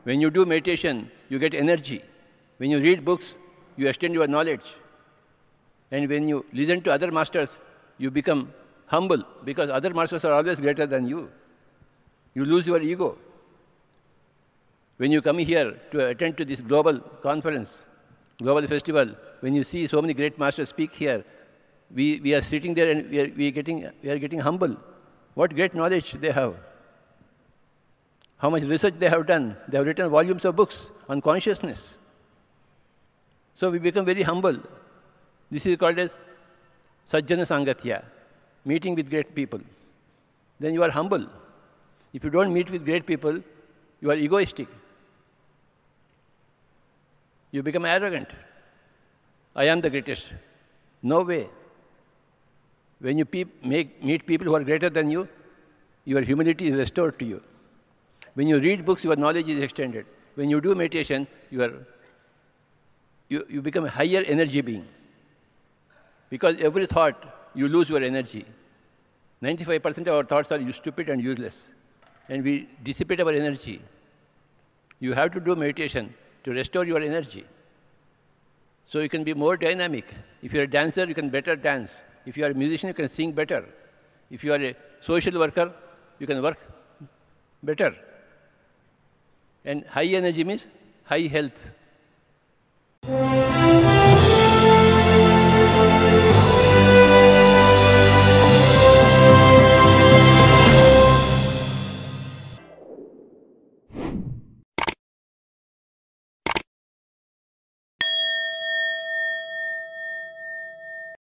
When you do meditation, you get energy. When you read books, you extend your knowledge. And when you listen to other masters, you become humble, because other masters are always greater than you. You lose your ego. When you come here to attend to this global conference, global festival, when you see so many great masters speak here, we are sitting there and we are getting humble. What great knowledge they have. How much research they have done. They have written volumes of books on consciousness. So we become very humble. This is called as Sajjana Sangatya, meeting with great people. Then you are humble. If you don't meet with great people, you are egoistic. You become arrogant. I am the greatest. No way. When you meet people who are greater than you, your humility is restored to you. When you read books, your knowledge is extended. When you do meditation, you become a higher energy being. Because every thought, you lose your energy. 95% of our thoughts are stupid and useless. And we dissipate our energy. You have to do meditation to restore your energy. So you can be more dynamic. If you're a dancer, you can better dance. If you are a musician, you can sing better. If you are a social worker, you can work better. And high energy means high health.